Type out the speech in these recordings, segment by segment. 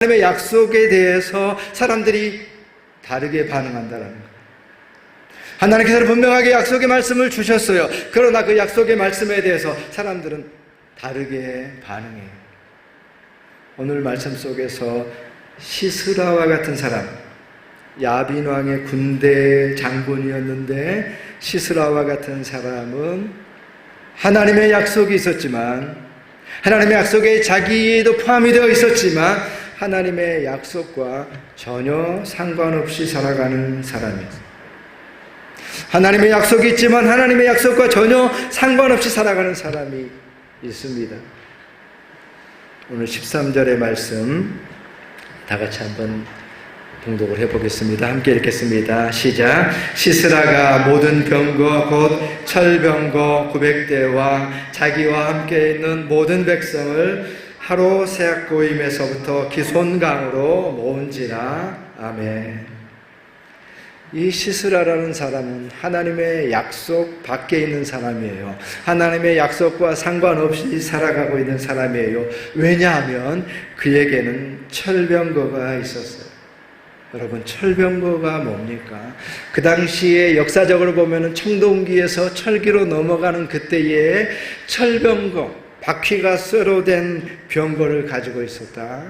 하나님의 약속에 대해서 사람들이 다르게 반응한다는 거예요. 하나님께서는 분명하게 약속의 말씀을 주셨어요. 그러나 그 약속의 말씀에 대해서 사람들은 다르게 반응해요. 오늘 말씀 속에서 시스라와 같은 사람, 야빈 왕의 군대 장군이었는데 시스라와 같은 사람은 하나님의 약속이 있었지만, 하나님의 약속에 자기도 포함이 되어 있었지만 하나님의 약속과 전혀 상관없이 살아가는 사람이었어요. 하나님의 약속이 있지만 하나님의 약속과 전혀 상관없이 살아가는 사람이 있습니다. 오늘 13절의 말씀 다 같이 한번 봉독을 해보겠습니다. 함께 읽겠습니다. 시작. 시스라가 모든 병거 곧 철병거 900대와 자기와 함께 있는 모든 백성을 하루 새악고임에서부터 기손강으로 모은지라. 아멘. 이 시스라라는 사람은 하나님의 약속 밖에 있는 사람이에요. 하나님의 약속과 상관없이 살아가고 있는 사람이에요. 왜냐하면 그에게는 철병거가 있었어요. 여러분, 철병거가 뭡니까? 그 당시에 역사적으로 보면 청동기에서 철기로 넘어가는 그때에 철병거, 바퀴가 쇠로 된 병거를 가지고 있었다.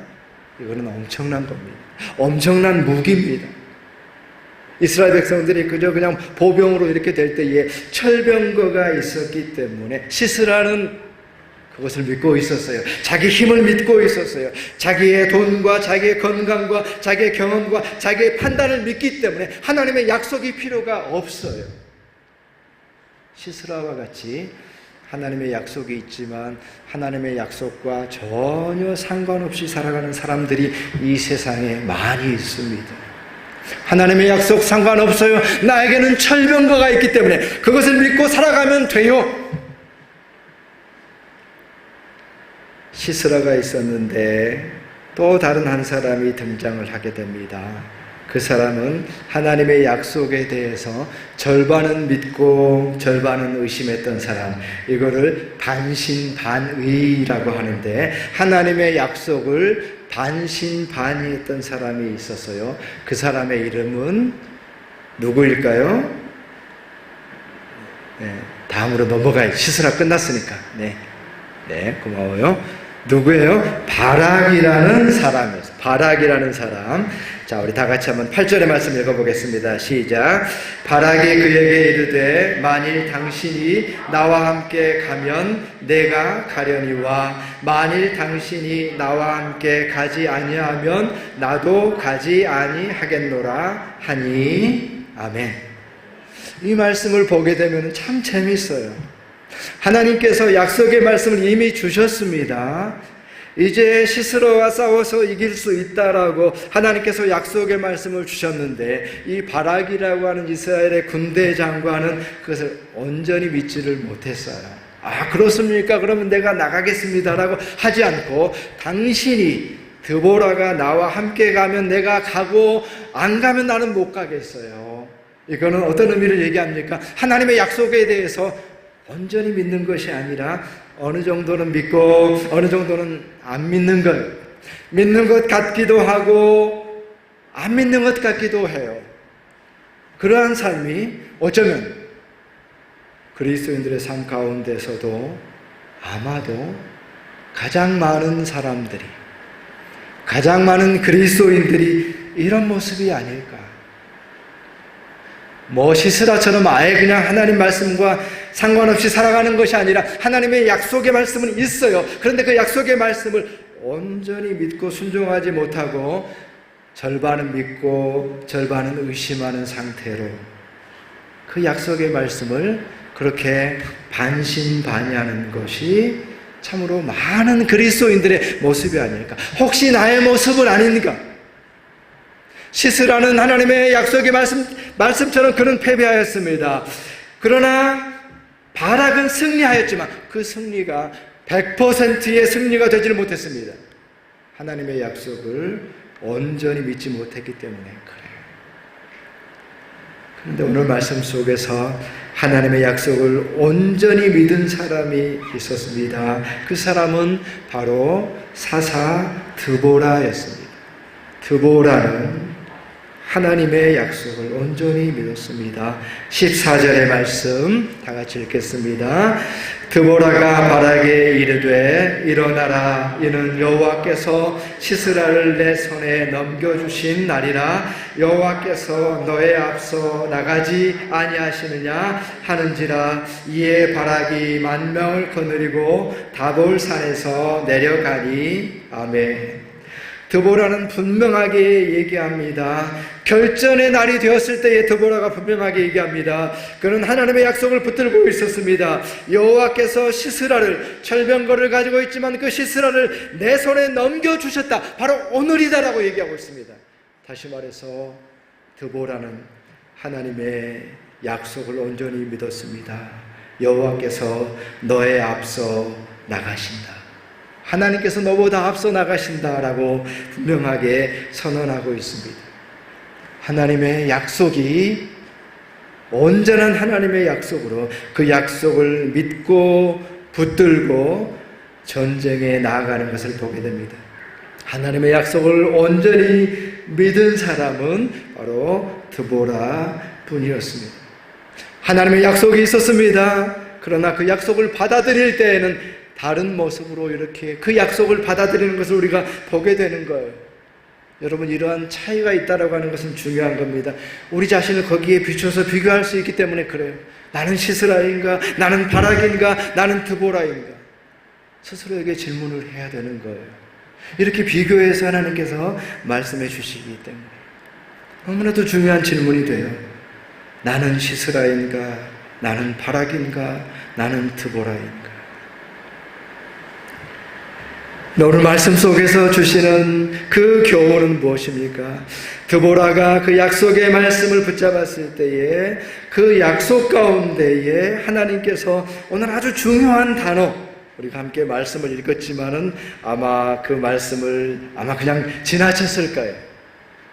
이거는 엄청난 겁니다. 엄청난 무기입니다. 이스라엘 백성들이 그냥 보병으로 이렇게 될 때에 철병거가 있었기 때문에 시스라는 그것을 믿고 있었어요. 자기 힘을 믿고 있었어요. 자기의 돈과 자기의 건강과 자기의 경험과 자기의 판단을 믿기 때문에 하나님의 약속이 필요가 없어요. 시스라와 같이 하나님의 약속이 있지만 하나님의 약속과 전혀 상관없이 살아가는 사람들이 이 세상에 많이 있습니다. 하나님의 약속 상관없어요. 나에게는 철병거가 있기 때문에 그것을 믿고 살아가면 돼요. 시스라가 있었는데 또 다른 한 사람이 등장을 하게 됩니다. 그 사람은 하나님의 약속에 대해서 절반은 믿고 절반은 의심했던 사람, 이거를 반신반의라고 하는데 하나님의 약속을 반신반의했던 사람이 있었어요. 그 사람의 이름은 누구일까요? 네, 다음으로 넘어가야지. 시스라 끝났으니까. 네, 고마워요. 누구예요? 바락이라는 사람이었어요. 바락이라는 사람. 자, 우리 다 같이 한번 8절의 말씀 읽어보겠습니다. 시작. 바락이 그에게 이르되 만일 당신이 나와 함께 가면 내가 가려니와 만일 당신이 나와 함께 가지 아니하면 나도 가지 아니하겠노라 하니. 아멘. 이 말씀을 보게 되면 참 재밌어요. 하나님께서 약속의 말씀을 이미 주셨습니다. 이제 시스라와 싸워서 이길 수 있다라고 하나님께서 약속의 말씀을 주셨는데 이 바락이라고 하는 이스라엘의 군대 장관은 그것을 온전히 믿지를 못했어요. 아, 그렇습니까? 그러면 내가 나가겠습니다라고 하지 않고 당신이 드보라가 나와 함께 가면 내가 가고 안 가면 나는 못 가겠어요. 이거는 어떤 의미를 얘기합니까? 하나님의 약속에 대해서 온전히 믿는 것이 아니라 어느 정도는 믿고 어느 정도는 안 믿는 것, 믿는 것 같기도 하고 안 믿는 것 같기도 해요. 그러한 삶이 어쩌면 그리스도인들의 삶 가운데서도 아마도 가장 많은 사람들이, 가장 많은 그리스도인들이 이런 모습이 아닐까. 시스라처럼 아예 그냥 하나님 말씀과 상관없이 살아가는 것이 아니라 하나님의 약속의 말씀은 있어요. 그런데 그 약속의 말씀을 온전히 믿고 순종하지 못하고 절반은 믿고 절반은 의심하는 상태로 그 약속의 말씀을 그렇게 반신반의하는 것이 참으로 많은 그리스도인들의 모습이 아닐까. 혹시 나의 모습은 아닌가? 시스라는 하나님의 약속의 말씀처럼 그는 패배하였습니다. 그러나 바락은 승리하였지만 그 승리가 100%의 승리가 되지를 못했습니다. 하나님의 약속을 온전히 믿지 못했기 때문에 그래요. 그런데 오늘 말씀 속에서 하나님의 약속을 온전히 믿은 사람이 있었습니다. 그 사람은 바로 사사 드보라였습니다. 드보라는 하나님의 약속을 온전히 믿었습니다. 14절의 말씀 다 같이 읽겠습니다. 드보라가 바락에 이르되 일어나라, 이는 여호와께서 시스라를 내 손에 넘겨주신 날이라. 여호와께서 너의 앞서 나가지 아니하시느냐 하는지라. 이에 바락이 만명을 거느리고 다볼산에서 내려가니. 아멘. 드보라는 분명하게 얘기합니다. 결전의 날이 되었을 때에 드보라가 분명하게 얘기합니다. 그는 하나님의 약속을 붙들고 있었습니다. 여호와께서 시스라를, 철병거를 가지고 있지만 그 시스라를 내 손에 넘겨주셨다. 바로 오늘이다라고 얘기하고 있습니다. 다시 말해서 드보라는 하나님의 약속을 온전히 믿었습니다. 여호와께서 너의 앞서 나가신다. 하나님께서 너보다 앞서 나가신다라고 분명하게 선언하고 있습니다. 하나님의 약속이 온전한 하나님의 약속으로 그 약속을 믿고 붙들고 전쟁에 나아가는 것을 보게 됩니다. 하나님의 약속을 온전히 믿은 사람은 바로 드보라 뿐이었습니다. 하나님의 약속이 있었습니다. 그러나 그 약속을 받아들일 때에는 다른 모습으로 이렇게 그 약속을 받아들이는 것을 우리가 보게 되는 거예요. 여러분, 이러한 차이가 있다라고 하는 것은 중요한 겁니다. 우리 자신을 거기에 비춰서 비교할 수 있기 때문에 그래요. 나는 시스라인가? 나는 바락인가? 나는 드보라인가? 스스로에게 질문을 해야 되는 거예요. 이렇게 비교해서 하나님께서 말씀해 주시기 때문에 너무나도 중요한 질문이 돼요. 나는 시스라인가? 나는 바락인가? 나는 드보라인가? 오늘 말씀 속에서 주시는 그 교훈은 무엇입니까? 드보라가 그 약속의 말씀을 붙잡았을 때에 그 약속 가운데에 하나님께서 오늘 아주 중요한 단어, 우리가 함께 말씀을 읽었지만은 아마 그 말씀을 그냥 지나쳤을 거예요.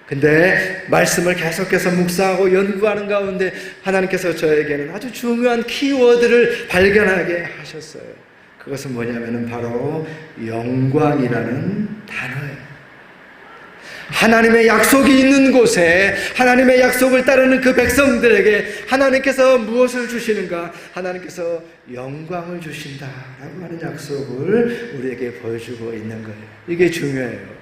근데 말씀을 계속해서 묵상하고 연구하는 가운데 하나님께서 저에게는 아주 중요한 키워드를 발견하게 하셨어요. 그것은 뭐냐면은 바로 영광이라는 단어예요. 하나님의 약속이 있는 곳에 하나님의 약속을 따르는 그 백성들에게 하나님께서 무엇을 주시는가? 하나님께서 영광을 주신다라고 하는 약속을 우리에게 보여주고 있는 거예요. 이게 중요해요.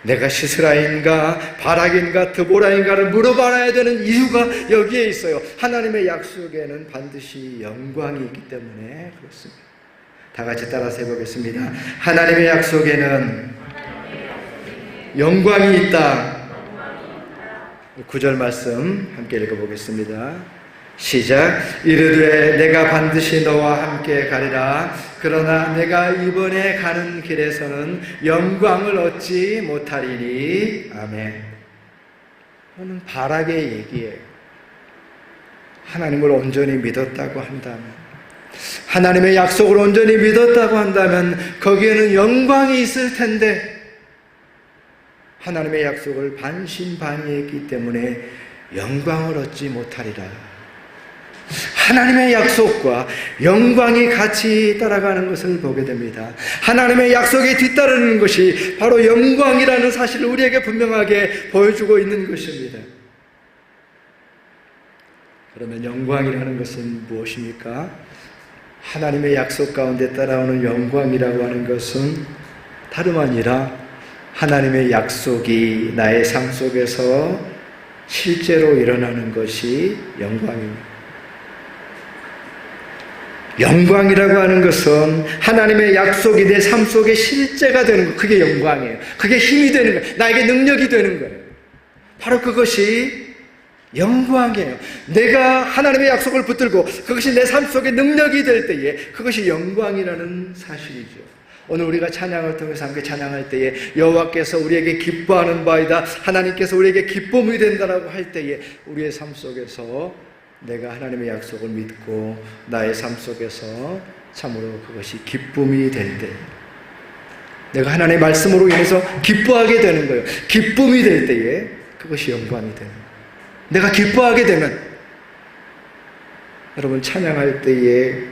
내가 시스라인가 바락인가 드보라인가를 물어봐야 되는 이유가 여기에 있어요. 하나님의 약속에는 반드시 영광이 있기 때문에 그렇습니다. 다 같이 따라서 해보겠습니다. 하나님의 약속에는 영광이 있다. 9절 말씀 함께 읽어보겠습니다. 시작. 이르되 내가 반드시 너와 함께 가리라. 그러나 내가 이번에 가는 길에서는 영광을 얻지 못하리니. 아멘. 이거는 바락의 얘기예요. 하나님을 온전히 믿었다고 한다면, 하나님의 약속을 온전히 믿었다고 한다면 거기에는 영광이 있을 텐데 하나님의 약속을 반신반의했기 때문에 영광을 얻지 못하리라. 하나님의 약속과 영광이 같이 따라가는 것을 보게 됩니다. 하나님의 약속에 뒤따르는 것이 바로 영광이라는 사실을 우리에게 분명하게 보여주고 있는 것입니다. 그러면 영광이라는 것은 무엇입니까? 하나님의 약속 가운데 따라오는 영광이라고 하는 것은 다름 아니라 하나님의 약속이 나의 삶 속에서 실제로 일어나는 것이 영광입니다. 영광이라고 하는 것은 하나님의 약속이 내 삶 속에 실제가 되는 것, 그게 영광이에요. 그게 힘이 되는 거예요. 나에게 능력이 되는 거예요. 바로 그것이 영광이에요. 내가 하나님의 약속을 붙들고 그것이 내 삶 속에 능력이 될 때에 그것이 영광이라는 사실이죠. 오늘 우리가 찬양을 통해서 함께 찬양할 때에 여호와께서 우리에게 기뻐하는 바이다, 하나님께서 우리에게 기쁨이 된다라고 할 때에 우리의 삶 속에서 내가 하나님의 약속을 믿고 나의 삶 속에서 참으로 그것이 기쁨이 될 때, 내가 하나님의 말씀으로 인해서 기뻐하게 되는 거예요. 기쁨이 될 때에 그것이 영광이 되는 거예요. 내가 기뻐하게 되면, 여러분 찬양할 때에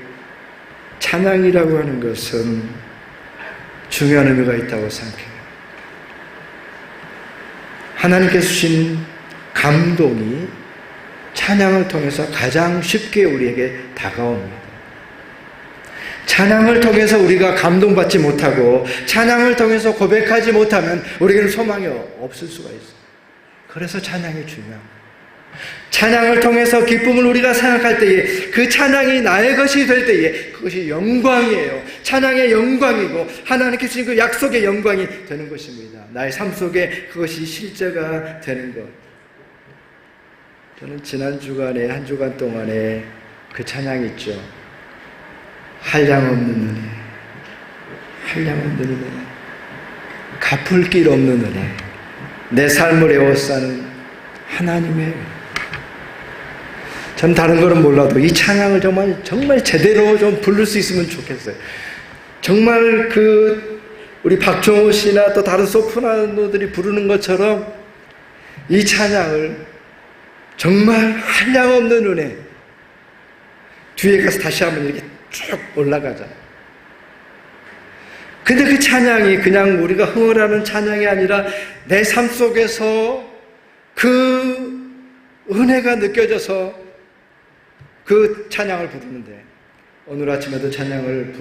찬양이라고 하는 것은 중요한 의미가 있다고 생각해요. 하나님께서 주신 감동이 찬양을 통해서 가장 쉽게 우리에게 다가옵니다. 찬양을 통해서 우리가 감동받지 못하고 찬양을 통해서 고백하지 못하면 우리에게는 소망이 없을 수가 있어요. 그래서 찬양이 중요합니다. 찬양을 통해서 기쁨을 우리가 생각할 때에 그 찬양이 나의 것이 될 때에 그것이 영광이에요. 찬양의 영광이고 하나님께 주신 그 약속의 영광이 되는 것입니다. 나의 삶 속에 그것이 실제가 되는 것. 저는 지난 주간에 한 주간 동안에 그 찬양이 있죠. 한량없는 은혜, 한량없는 은혜, 갚을 길 없는 은혜, 내 삶을 에워싸는 하나님의 은혜. 전 다른 거는 몰라도 이 찬양을 정말 제대로 좀 부를 수 있으면 좋겠어요. 정말 우리 박종호 씨나 또 다른 소프라노들이 부르는 것처럼 이 찬양을 정말 한량없는 은혜, 뒤에 가서 다시 한번 이렇게 쭉 올라가잖아요. 근데 그 찬양이 그냥 우리가 흥얼하는 찬양이 아니라 내 삶 속에서 그 은혜가 느껴져서 그 찬양을 부르는데, 오늘 아침에도 찬양을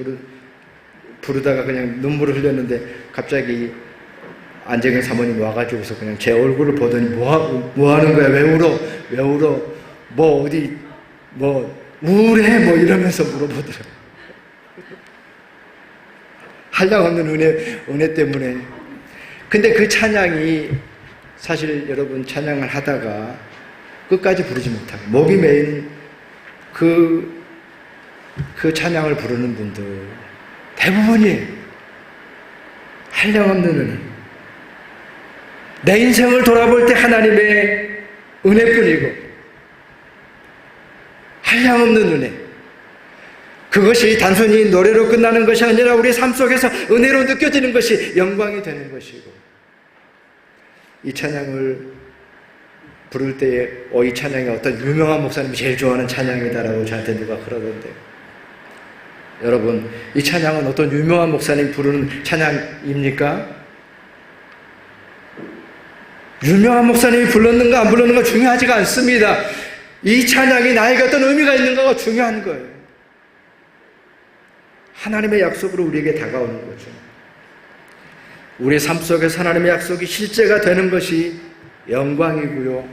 부르다가 그냥 눈물을 흘렸는데 갑자기 안재근 사모님 와가지고서 그냥 제 얼굴을 보더니 뭐 하는 거야? 왜 울어? 왜 울어? 뭐 어디 우울해? 뭐 이러면서 물어보더라고요. 한량없는 은혜 때문에. 근데 그 찬양이 사실 여러분 찬양을 하다가 끝까지 부르지 못하고 목이 메인 그 찬양을 부르는 분들 대부분이 한량없는 은혜. 내 인생을 돌아볼 때 하나님의 은혜뿐이고 한량없는 은혜. 그것이 단순히 노래로 끝나는 것이 아니라 우리 삶 속에서 은혜로 느껴지는 것이 영광이 되는 것이고, 이 찬양을 부를 때에 이 찬양이 어떤 유명한 목사님이 제일 좋아하는 찬양이다라고 저한테 누가 그러던데, 여러분 이 찬양은 어떤 유명한 목사님이 부르는 찬양입니까? 유명한 목사님이 불렀는가 안 불렀는가 중요하지가 않습니다. 이 찬양이 나에게 어떤 의미가 있는가가 중요한 거예요. 하나님의 약속으로 우리에게 다가오는 거죠. 우리의 삶 속에서 하나님의 약속이 실제가 되는 것이 영광이고요.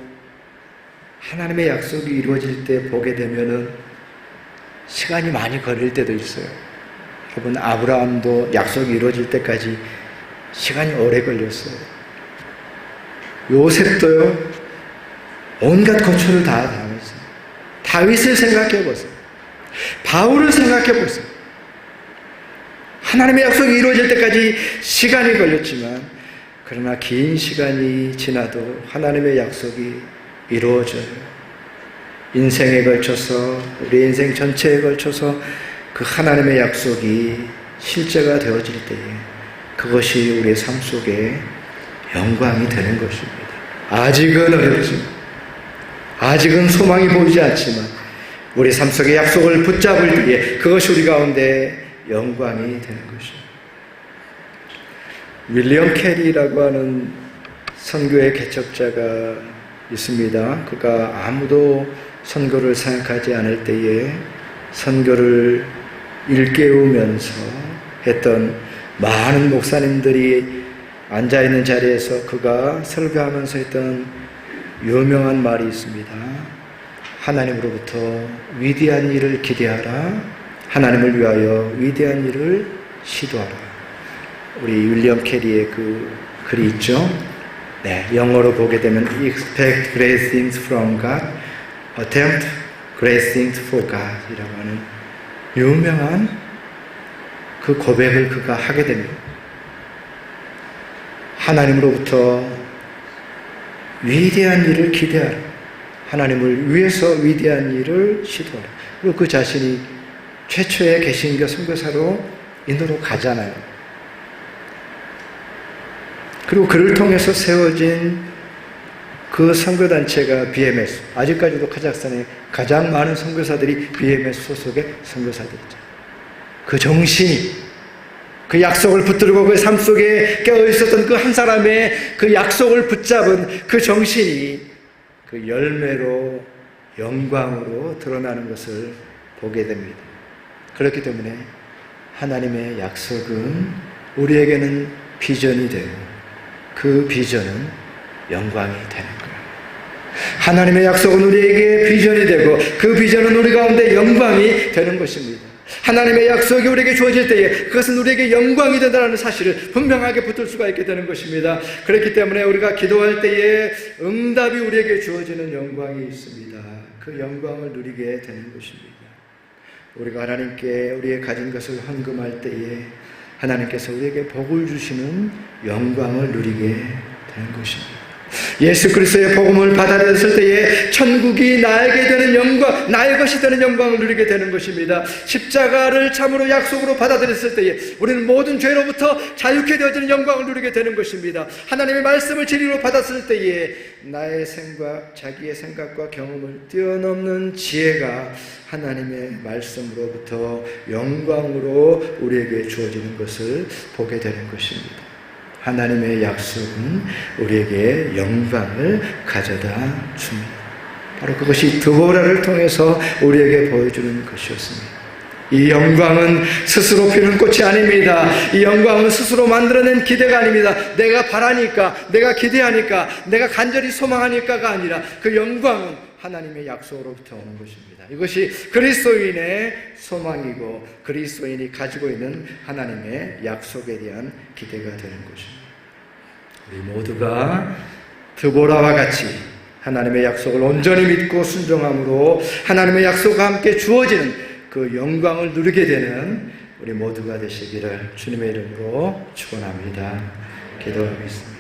하나님의 약속이 이루어질 때 보게 되면은 시간이 많이 걸릴 때도 있어요. 여러분, 아브라함도 약속이 이루어질 때까지 시간이 오래 걸렸어요. 요셉도요, 온갖 고초를 다 당했어요. 다윗을 생각해 보세요. 바울을 생각해 보세요. 하나님의 약속이 이루어질 때까지 시간이 걸렸지만, 그러나 긴 시간이 지나도 하나님의 약속이 이루어져요. 인생에 걸쳐서, 우리 인생 전체에 걸쳐서 그 하나님의 약속이 실제가 되어질 때에 그것이 우리의 삶 속에 영광이 되는 것입니다. 아직은 어렵습니다. 아직은 소망이 보이지 않지만 우리 삶 속의 약속을 붙잡을 때에 그것이 우리 가운데 영광이 되는 것입니다. 윌리엄 캐리라고 하는 선교의 개척자가 있습니다. 그가 아무도 선교를 생각하지 않을 때에 선교를 일깨우면서 했던 많은 목사님들이 앉아있는 자리에서 그가 설교하면서 했던 유명한 말이 있습니다. 하나님으로부터 위대한 일을 기대하라. 하나님을 위하여 위대한 일을 시도하라. 우리 윌리엄 캐리의 그 글이 있죠. 네, 영어로 보게 되면 Expect great things from God, Attempt great things for God 이라고 하는 유명한 그 고백을 그가 하게 됩니다. 하나님으로부터 위대한 일을 기대하라. 하나님을 위해서 위대한 일을 시도하라. 그리고 그 자신이 최초의 개신교 선교사로 인도로 가잖아요. 그리고 그를 통해서 세워진 그 선교단체가 BMS. 아직까지도 카자흐스탄에 가장 많은 선교사들이 BMS 소속의 선교사들이죠. 그 정신이 그 약속을 붙들고 그 삶 속에 깨어 있었던 그 한 사람의 그 약속을 붙잡은 그 정신이 그 열매로 영광으로 드러나는 것을 보게 됩니다. 그렇기 때문에 하나님의 약속은 우리에게는 비전이 되고 그 비전은 영광이 되는 거예요. 하나님의 약속은 우리에게 비전이 되고 그 비전은 우리 가운데 영광이 되는 것입니다. 하나님의 약속이 우리에게 주어질 때에 그것은 우리에게 영광이 된다는 사실을 분명하게 붙들 수가 있게 되는 것입니다. 그렇기 때문에 우리가 기도할 때에 응답이 우리에게 주어지는 영광이 있습니다. 그 영광을 누리게 되는 것입니다. 우리가 하나님께 우리의 가진 것을 헌금할 때에 하나님께서 우리에게 복을 주시는 영광을 누리게 되는 것입니다. 예수 그리스도의 복음을 받아들였을 때에 천국이 나에게 되는 영광, 나의 것이 되는 영광을 누리게 되는 것입니다. 십자가를 참으로 약속으로 받아들였을 때에 우리는 모든 죄로부터 자유케 되어지는 영광을 누리게 되는 것입니다. 하나님의 말씀을 진리로 받았을 때에 나의 생각, 자기의 생각과 경험을 뛰어넘는 지혜가 하나님의 말씀으로부터 영광으로 우리에게 주어지는 것을 보게 되는 것입니다. 하나님의 약속은 우리에게 영광을 가져다 줍니다. 바로 그것이 드보라를 통해서 우리에게 보여주는 것이었습니다. 이 영광은 스스로 피는 꽃이 아닙니다. 이 영광은 스스로 만들어낸 기대가 아닙니다. 내가 바라니까, 내가 기대하니까, 내가 간절히 소망하니까가 아니라 그 영광은 하나님의 약속으로부터 오는 것입니다. 이것이 그리스도인의 소망이고 그리스도인이 가지고 있는 하나님의 약속에 대한 기대가 되는 것입니다. 우리 모두가 드보라와 같이 하나님의 약속을 온전히 믿고 순종함으로 하나님의 약속과 함께 주어지는 그 영광을 누리게 되는 우리 모두가 되시기를 주님의 이름으로 축원합니다. 기도하겠습니다.